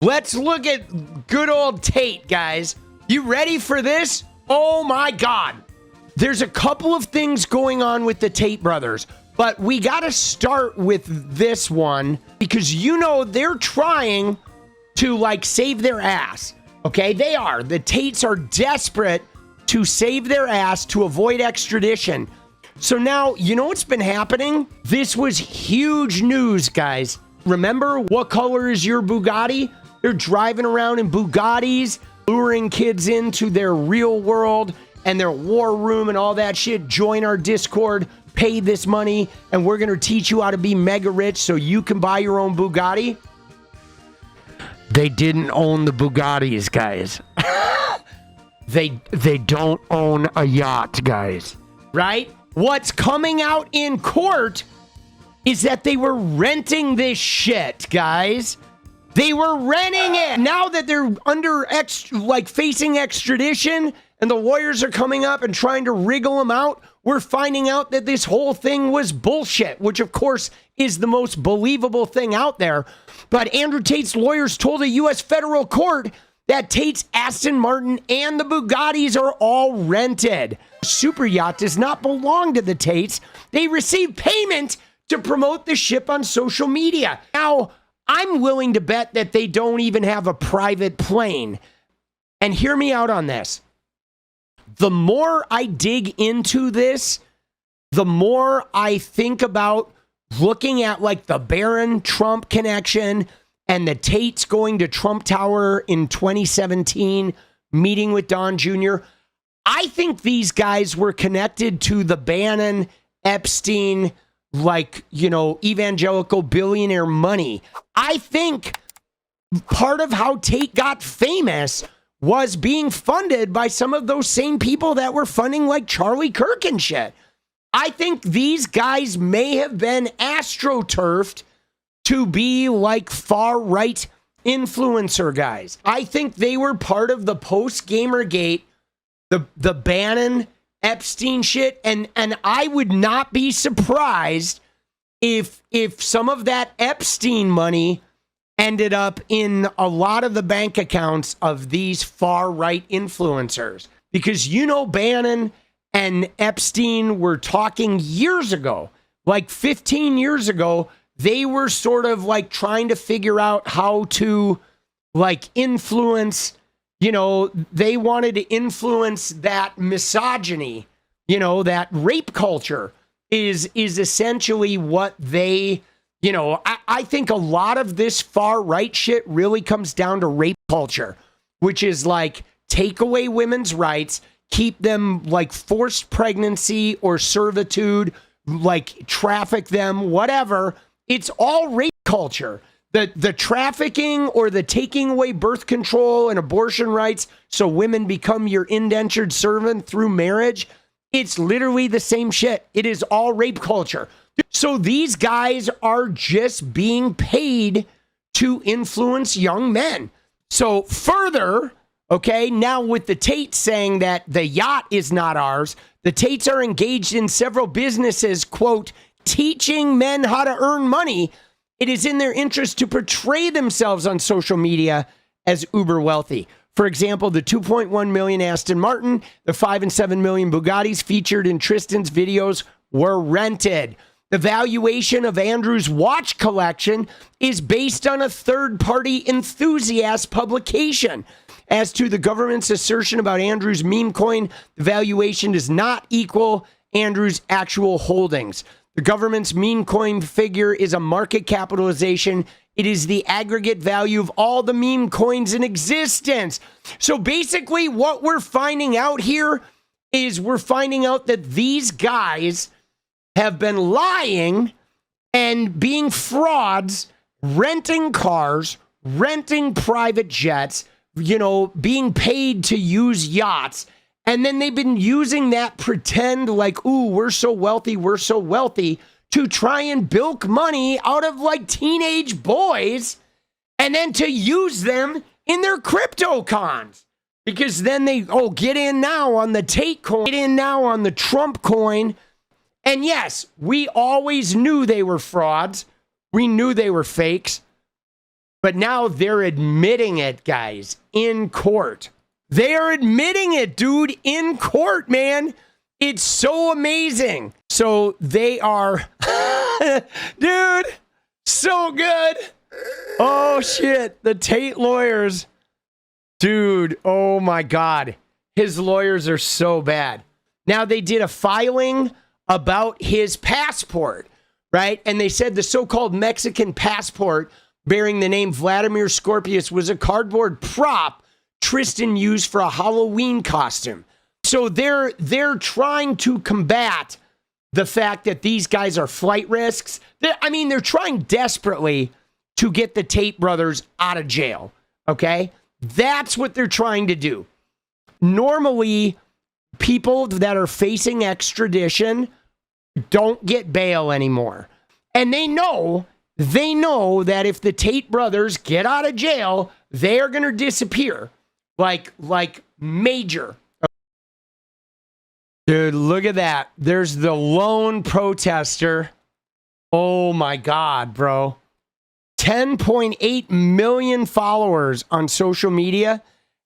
Let's look at good old Tate, guys. You ready for this? Oh my God. There's a couple of things going on with the Tate brothers, but we got to start with this one because, you know, they're trying to like save their ass. Okay, they are. The Tates are desperate to save their ass to avoid extradition. So now, you know what's been happening? This was huge news, guys. Remember, what color is your Bugatti? They're driving around in Bugattis, luring kids into their real world and their war room and all that shit. Join our Discord, pay this money, and we're going to teach you how to be mega rich so you can buy your own Bugatti. They didn't own the Bugattis, guys. They don't own a yacht, guys. Right? What's coming out in court is that they were renting this shit, guys. They were renting it. Now that they're under facing extradition and the lawyers are coming up and trying to wriggle them out, we're finding out that this whole thing was bullshit, which of course is the most believable thing out there. But Andrew Tate's lawyers told a U.S. federal court that Tate's Aston Martin and the Bugattis are all rented. Super yacht does not belong to the Tates. They receive payment to promote the ship on social media. Now, I'm willing to bet that they don't even have a private plane. And hear me out on this. The more I dig into this, the more I think about looking at like the Barron-Trump connection and the Tates going to Trump Tower in 2017, meeting with Don Jr. I think these guys were connected to the Bannon, Epstein, like, you know, evangelical billionaire money. I think part of how Tate got famous was being funded by some of those same people that were funding like Charlie Kirk and shit. I think these guys may have been astroturfed to be like far-right influencer guys. I think they were part of the post-Gamergate, the Bannon, Epstein shit, and I would not be surprised if some of that Epstein money ended up in a lot of the bank accounts of these far-right influencers. Because, you know, Bannon and Epstein were talking years ago, like 15 years ago. They were sort of like trying to figure out how to like influence, you know, they wanted to influence that misogyny, you know, that rape culture is essentially what they, you know, I think a lot of this far right shit really comes down to rape culture, which is like take away women's rights, keep them like forced pregnancy or servitude, like traffic them, whatever. It's all rape culture. The trafficking or the taking away birth control and abortion rights so women become your indentured servant through marriage. It's literally the same shit. It is all rape culture. So these guys are just being paid to influence young men. So further, okay, now with the Tate saying that the yacht is not ours, the Tates are engaged in several businesses, quote, teaching men how to earn money. It is in their interest to portray themselves on social media as uber wealthy. For example, the 2.1 million Aston Martin, the 5 and 7 million Bugattis featured in Tristan's videos were rented. The valuation of Andrew's watch collection is based on a third-party enthusiast publication. As to the government's assertion about Andrew's meme coin, the valuation does not equal Andrew's actual holdings. The government's meme coin figure is a market capitalization. It is the aggregate value of all the meme coins in existence. So basically what we're finding out here is we're finding out that these guys have been lying and being frauds, renting cars, renting private jets, you know, being paid to use yachts. And then they've been using that pretend like, ooh, we're so wealthy to try and bilk money out of like teenage boys and then to use them in their crypto cons. Because then they, get in now on the Tate coin, get in now on the Trump coin. And yes, we always knew they were frauds. We knew they were fakes. But now they're admitting it, guys, in court. They are admitting it, dude, in court, man. It's so amazing. So they are, dude, so good. Oh, shit. The Tate lawyers. Dude, oh, my God. His lawyers are so bad. Now, they did a filing about his passport, right? And they said the so-called Mexican passport bearing the name 𝗦𝗡𝗎𝗪 was a cardboard prop Tristan used for a Halloween costume. So they're trying to combat the fact that these guys are flight risks. They're trying desperately to get the Tate brothers out of jail, okay? That's what they're trying to do. Normally, people that are facing extradition don't get bail anymore. And they know that if the Tate brothers get out of jail, they are going to disappear. Like major. Dude, look at that. There's the lone protester. Oh my God, bro. 10.8 million followers on social media,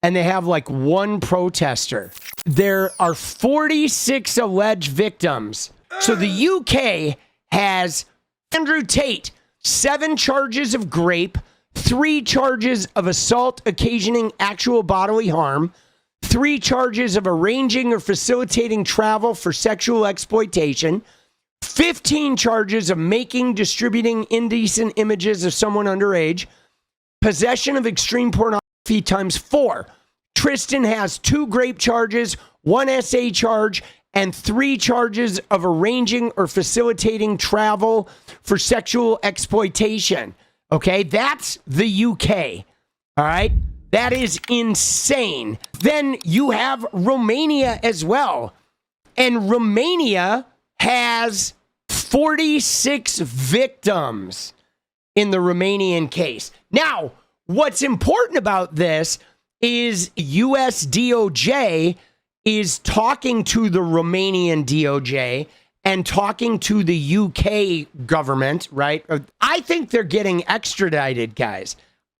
and they have like one protester. There are 46 alleged victims. So the UK has Andrew Tate, 7 charges of rape, 3 charges of assault occasioning actual bodily harm, 3 charges of arranging or facilitating travel for sexual exploitation, 15 charges of making, distributing indecent images of someone underage, possession of extreme pornography times 4. Tristan has 2 rape charges, 1 SA charge, and 3 charges of arranging or facilitating travel for sexual exploitation. Okay, that's the UK. All right, that is insane. Then you have Romania as well. And Romania has 46 victims in the Romanian case. Now, what's important about this is US DOJ is talking to the Romanian DOJ and talking to the UK government, right? I think they're getting extradited, guys.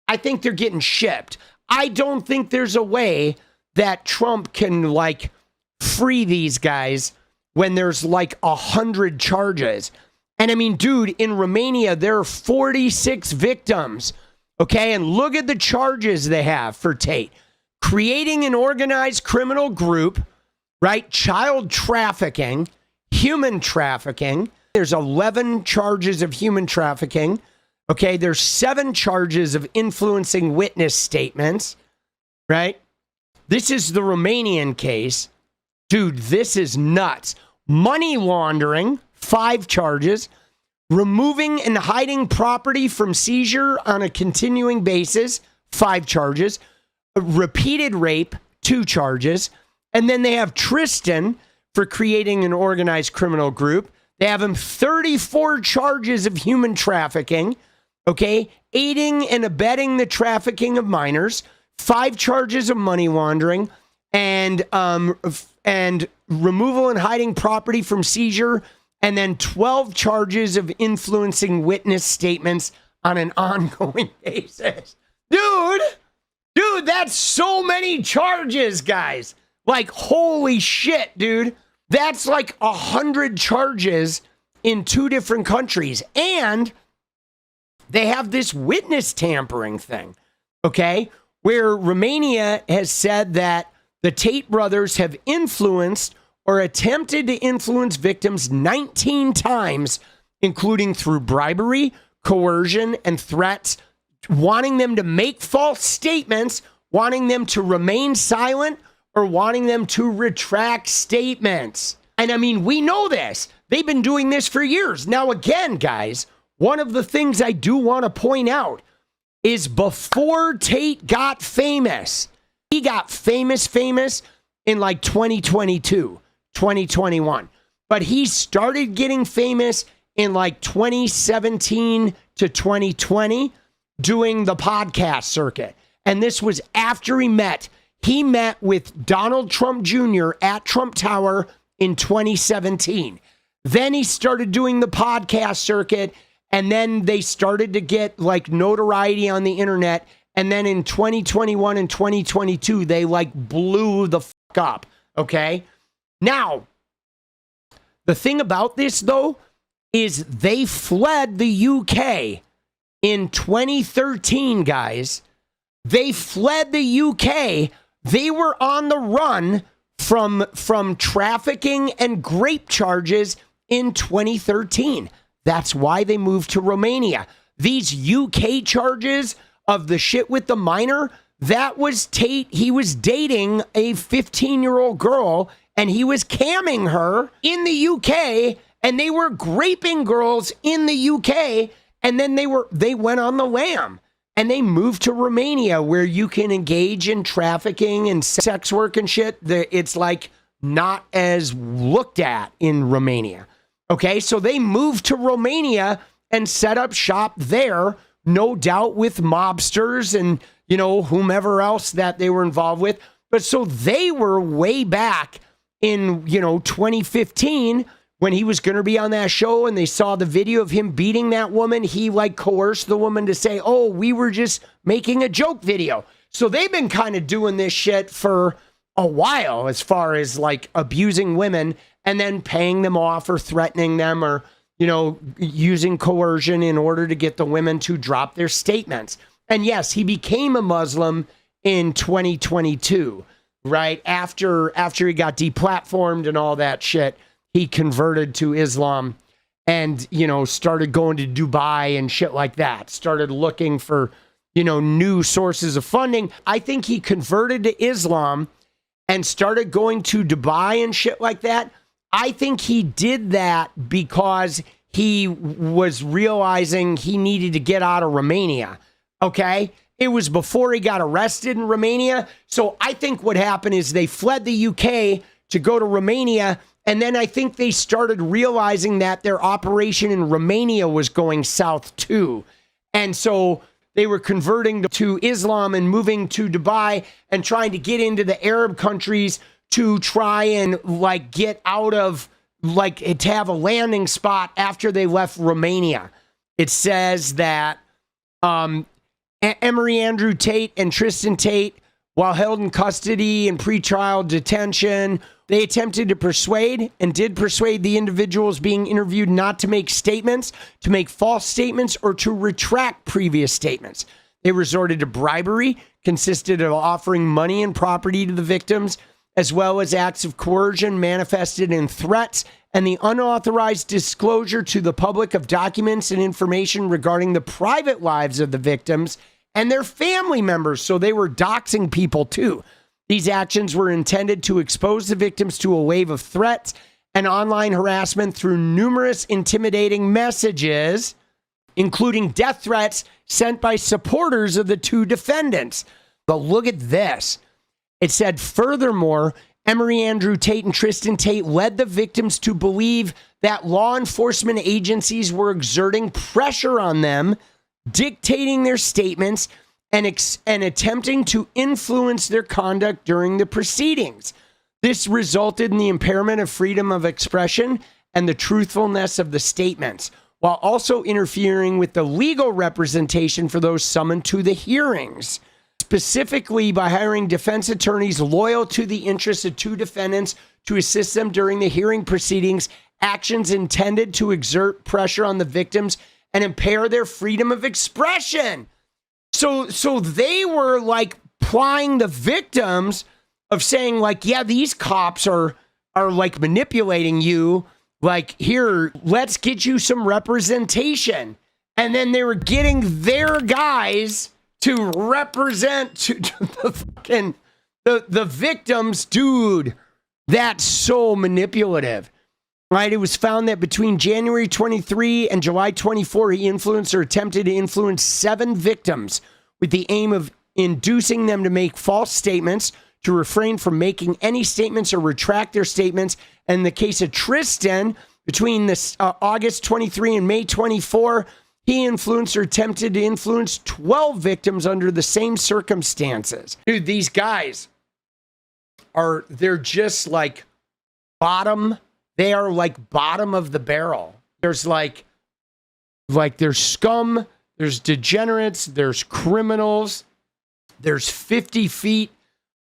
I think they're getting shipped. I don't think there's a way that Trump can, like, free these guys when there's, like, 100 charges. And, I mean, dude, in Romania, there are 46 victims, okay? And look at the charges they have for Tate. Creating an organized criminal group, right? Child trafficking, human trafficking. There's 11 charges of human trafficking. Okay, there's 7 charges of influencing witness statements, right? This is the Romanian case. Dude, this is nuts. Money laundering, 5 charges. Removing and hiding property from seizure on a continuing basis, 5 charges. Repeated rape, 2 charges. And then they have Tristan for creating an organized criminal group. They have him 34 charges of human trafficking, okay? Aiding and abetting the trafficking of minors, 5 charges of money laundering, and removal and hiding property from seizure, and then 12 charges of influencing witness statements on an ongoing basis. Dude, that's so many charges, guys. Like, holy shit, dude. That's like 100 charges in 2 different countries. And they have this witness tampering thing, okay? Where Romania has said that the Tate brothers have influenced or attempted to influence victims 19 times, including through bribery, coercion, and threats, wanting them to make false statements, wanting them to remain silent, or wanting them to retract statements. And I mean, we know this. They've been doing this for years. Now, again, guys, one of the things I do want to point out is before Tate got famous, he got famous in like 2022, 2021. But he started getting famous in like 2017 to 2020 doing the podcast circuit. And this was after he met with Donald Trump Jr. at Trump Tower in 2017. Then he started doing the podcast circuit, And then they started to get like notoriety on the internet. And then in 2021 and 2022, they like blew the fuck up. Okay. Now, the thing about this though, is they fled the UK in 2013, guys. They fled the UK. They were on the run from trafficking and rape charges in 2013. That's why they moved to Romania. These UK charges of the shit with the minor, that was Tate. He was dating a 15-year-old girl and he was camming her in the UK, and they were raping girls in the UK, and then they went on the lam and they moved to Romania where you can engage in trafficking and sex work and shit. It's like not as looked at in Romania. Okay, so they moved to Romania and set up shop there, no doubt with mobsters and, you know, whomever else that they were involved with. But so they were way back in, you know, 2015 when he was going to be on that show and they saw the video of him beating that woman. He like coerced the woman to say, oh, we were just making a joke video. So they've been kind of doing this shit for a while as far as like abusing women and then paying them off or threatening them or, you know, using coercion in order to get the women to drop their statements. And yes, he became a Muslim in 2022, right? After he got deplatformed and all that shit, he converted to Islam and, you know, started going to Dubai and shit like that. Started looking for, you know, new sources of funding. I think he converted to Islam and started going to Dubai and shit like that. I think he did that because he was realizing he needed to get out of Romania. Okay? It was before he got arrested in Romania. So I think what happened is they fled the UK to go to Romania. And then I think they started realizing that their operation in Romania was going south too. And so they were converting to Islam and moving to Dubai and trying to get into the Arab countries to try and like get out of like to have a landing spot after they left Romania. It says that Emery Andrew Tate and Tristan Tate, while held in custody in pretrial detention, they attempted to persuade and did persuade the individuals being interviewed not to make statements, to make false statements, or to retract previous statements. They resorted to bribery, consisted of offering money and property to the victims, as well as acts of coercion manifested in threats and the unauthorized disclosure to the public of documents and information regarding the private lives of the victims and their family members. So they were doxing people too. These actions were intended to expose the victims to a wave of threats and online harassment through numerous intimidating messages, including death threats sent by supporters of the two defendants. But look at this. It said, furthermore, Emery Andrew Tate and Tristan Tate led the victims to believe that law enforcement agencies were exerting pressure on them, dictating their statements, and attempting to influence their conduct during the proceedings. This resulted in the impairment of freedom of expression and the truthfulness of the statements, while also interfering with the legal representation for those summoned to the hearings. Specifically by hiring defense attorneys loyal to the interests of two defendants to assist them during the hearing proceedings, actions intended to exert pressure on the victims and impair their freedom of expression. So they were like plying the victims of saying like, yeah, these cops are like manipulating you. Like, here, let's get you some representation. And then they were getting their guys to represent to the fucking the victims. Dude, that's so manipulative, right? It was found that between January 23 and July 24, he influenced or attempted to influence 7 victims with the aim of inducing them to make false statements, to refrain from making any statements or retract their statements. And in the case of Tristan, between this August 23 and May 24, he influenced or attempted to influence 12 victims under the same circumstances. Dude, these guys they're just like bottom. They are like bottom of the barrel. There's like Like there's scum, there's degenerates, there's criminals, there's 50 feet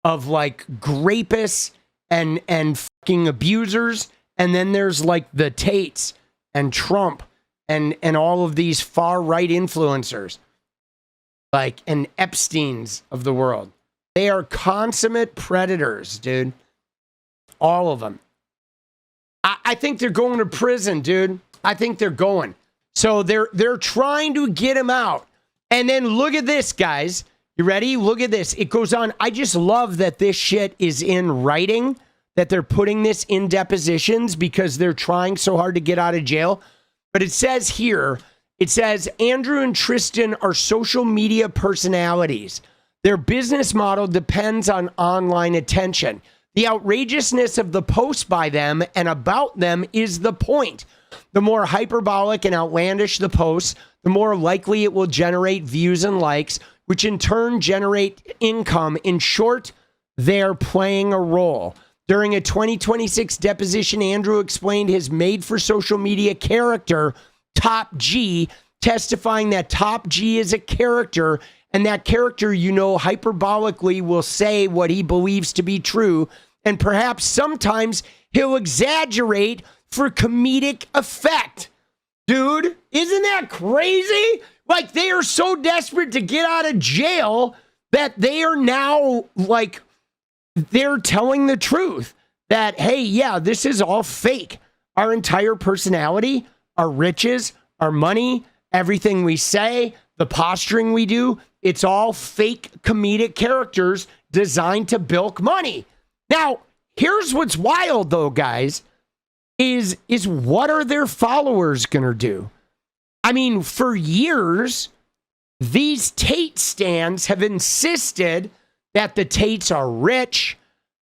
of like rapists and fucking abusers. And then there's like the Tates and Trump and all of these far right influencers, like and Epsteins of the world. They are consummate predators, dude. All of them. I think they're going to prison, dude. I think they're going. So they're trying to get him out. And then look at this, guys. You ready? Look at this. It goes on. I just love that this shit is in writing, that they're putting this in depositions because they're trying so hard to get out of jail. But it says here, it says Andrew and Tristan are social media personalities. Their business model depends on online attention. The outrageousness of the post by them and about them is the point. The more hyperbolic and outlandish the post, the more likely it will generate views and likes, which in turn generate income. In short, they're playing a role. During a 2026 deposition, Andrew explained his made-for-social media character, 𝗏𝗏𝗄, testifying that 𝗏𝗏𝗄 is a character, and that character, you know, hyperbolically will say what he believes to be true, and perhaps sometimes he'll exaggerate for comedic effect. Dude, isn't that crazy? Like, they are so desperate to get out of jail that they are now, like, they're telling the truth that, hey, yeah, this is all fake. Our entire personality, our riches, our money, everything we say, the posturing we do, it's all fake comedic characters designed to bilk money. Now, here's what's wild, though, guys, is what are their followers going to do? I mean, for years, these Tate stands have insisted that the Tates are rich,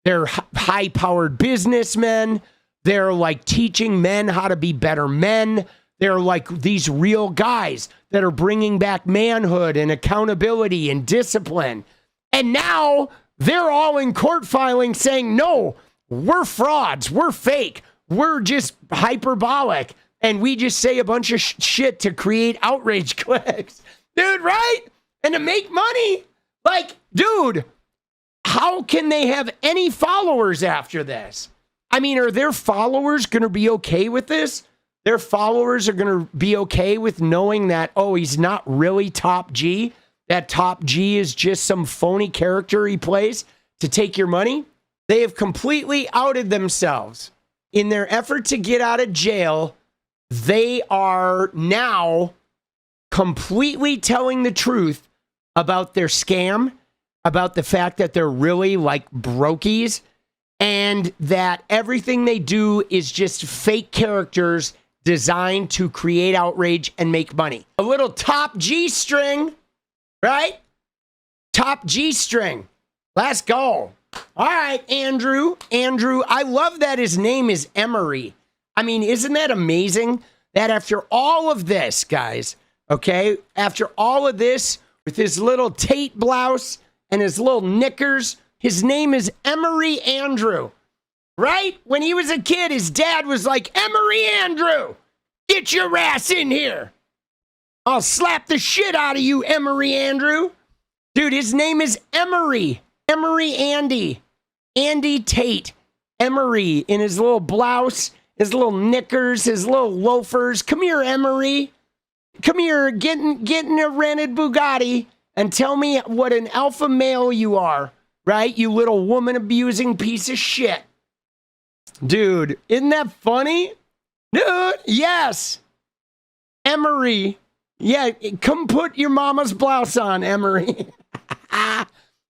they're high-powered businessmen, they're like teaching men how to be better men, they're like these real guys that are bringing back manhood and accountability and discipline. And now they're all in court filing saying, no, we're frauds, we're fake, we're just hyperbolic, and we just say a bunch of shit to create outrage clicks. Dude, right? And to make money? Like, dude, how can they have any followers after this? I mean, are their followers going to be okay with this? Their followers are going to be okay with knowing that, oh, he's not really 𝗏𝗏𝗄, that 𝗏𝗏𝗄 is just some phony character he plays to take your money? They have completely outed themselves. In their effort to get out of jail, they are now completely telling the truth about their scam, about the fact that they're really like brokies, and that everything they do is just fake characters designed to create outrage and make money. A little 𝗏𝗏𝗄 string, right? 𝗏𝗏𝗄 string. Let's go. All right, Andrew. I love that his name is Emery. I mean, isn't that amazing? That after all of this, guys, okay, after all of this, with his little Tate blouse and his little knickers, his name is Emery Andrew, right? When he was a kid, his dad was like, Emery Andrew, get your ass in here. I'll slap the shit out of you, Emery Andrew. Dude, his name is Emery. Emery Andy Tate. Emery in his little blouse, his little knickers, his little loafers. Come here, Emery. Come here, getting a rented Bugatti and tell me what an alpha male you are, right? You little woman-abusing piece of shit. Dude, isn't that funny? Dude, yes. Emery. Yeah, come put your mama's blouse on, Emery.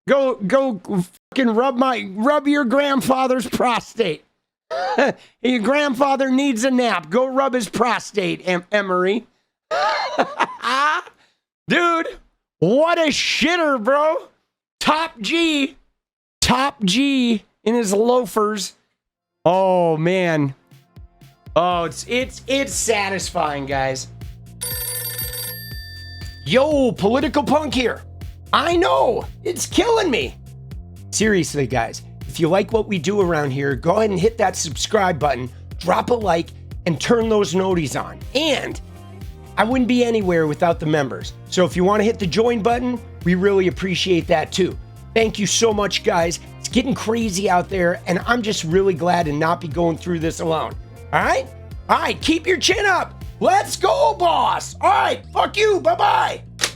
Go fucking rub your grandfather's prostate. Your grandfather needs a nap. Go rub his prostate, Emery. Dude, what a shitter, bro. 𝗏𝗏𝗄 in his loafers. Oh man. Oh, it's satisfying, guys. Yo, political punk here. I know, it's killing me. Seriously, guys, if you like what we do around here, go ahead and hit that subscribe button, drop a like, and turn those noties on. And I wouldn't be anywhere without the members. So if you want to hit the join button, we really appreciate that too. Thank you so much, guys. It's getting crazy out there, and I'm just really glad to not be going through this alone. All right? All right, keep your chin up. Let's go, boss. All right, fuck you. Bye-bye.